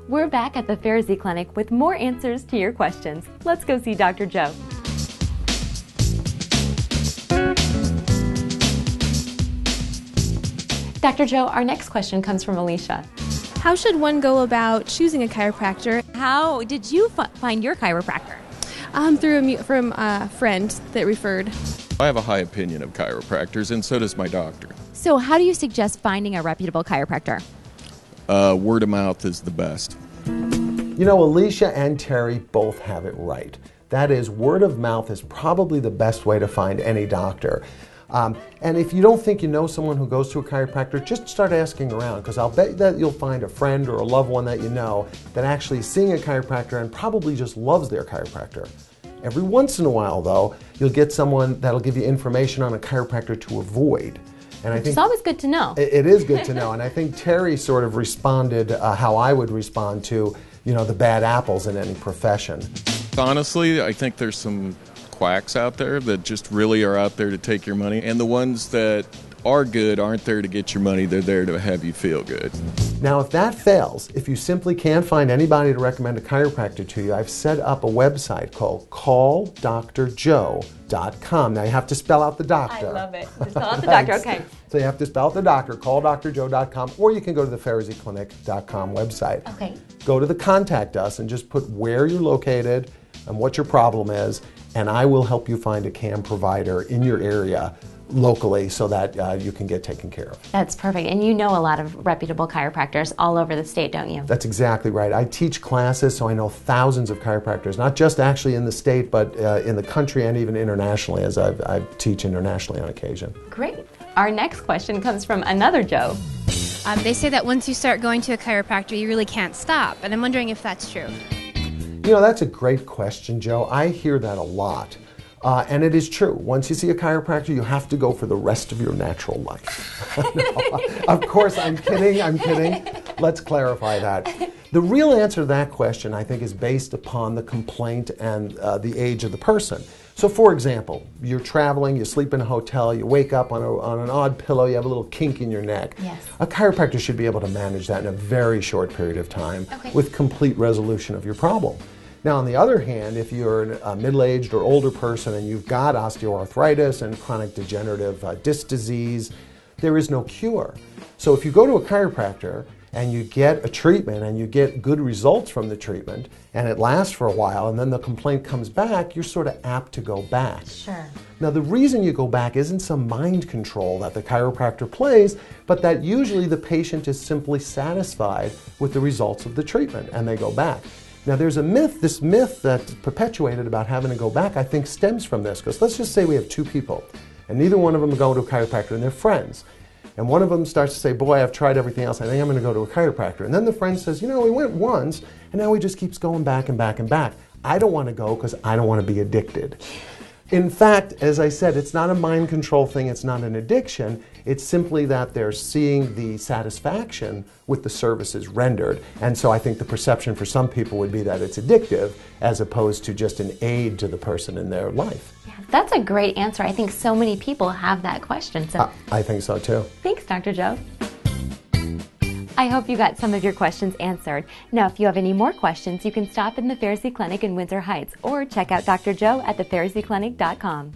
We're back at the Ferezy Clinic with more answers to your questions. Let's go see Dr. Joe. Dr. Joe, our next question comes from Alicia. How should one go about choosing a chiropractor? How did you find your chiropractor? From a friend that referred. I have a high opinion of chiropractors, and so does my doctor. So how do you suggest finding a reputable chiropractor? Word of mouth is the best. You know, Alicia and Terry both have it right. That is, word of mouth is probably the best way to find any doctor. And if you don't think you know someone who goes to a chiropractor, just start asking around, because I'll bet that you'll find a friend or a loved one that you know that actually is seeing a chiropractor and probably just loves their chiropractor. Every once in a while, though, you'll get someone that'll give you information on a chiropractor to avoid. And I think it's always good to know. It is good to know, and I think Terry sort of responded how I would respond to, you know, the bad apples in any profession. Honestly, I think there's some quacks out there that just really are out there to take your money, and the ones that are good aren't there to get your money, they're there to have you feel good. Now if that fails, if you simply can't find anybody to recommend a chiropractor to you, I've set up a website called calldrjoe.com. Now you have to spell out the doctor. I love it. Spell out the doctor, okay. So you have to spell out the doctor, calldrjoe.com, or you can go to the ferezyclinic.com website. Okay. Go to the contact us and just put where you're located and what your problem is, and I will help you find a CAM provider in your area locally so that you can get taken care of. That's perfect. And you know a lot of reputable chiropractors all over the state, don't you? That's exactly right. I teach classes, so I know thousands of chiropractors, not just actually in the state, but in the country and even internationally, as I teach internationally on occasion. Great. Our next question comes from another Joe. They say that once you start going to a chiropractor, you really can't stop, and I'm wondering if that's true. You know, that's a great question, Joe. I hear that a lot. And it is true. Once you see a chiropractor, you have to go for the rest of your natural life. No, of course, I'm kidding. Let's clarify that. The real answer to that question, I think, is based upon the complaint and the age of the person. So, for example, you're traveling, you sleep in a hotel, you wake up on an odd pillow, you have a little kink in your neck. Yes. A chiropractor should be able to manage that in a very short period of time with complete resolution of your problem. Now, on the other hand, if you're a middle-aged or older person and you've got osteoarthritis and chronic degenerative disc disease, there is no cure. So if you go to a chiropractor and you get a treatment and you get good results from the treatment and it lasts for a while and then the complaint comes back, you're sort of apt to go back. Sure. Now, the reason you go back isn't some mind control that the chiropractor plays, but that usually the patient is simply satisfied with the results of the treatment and they go back. Now there's a myth, this myth that's perpetuated about having to go back, I think stems from this, because let's just say we have two people, and neither one of them go to a chiropractor, and they're friends. And one of them starts to say, boy, I've tried everything else, I think I'm going to go to a chiropractor. And then the friend says, you know, we went once, and now he just keeps going back and back and back. I don't want to go because I don't want to be addicted. In fact, as I said, it's not a mind control thing, it's not an addiction, it's simply that they're seeing the satisfaction with the services rendered. And so I think the perception for some people would be that it's addictive as opposed to just an aid to the person in their life. Yeah, that's a great answer. I think so many people have that question. So I think so too. Thanks, Dr. Joe. I hope you got some of your questions answered. Now, if you have any more questions, you can stop in the Ferezy Clinic in Windsor Heights or check out Dr. Joe at theferezyclinic.com.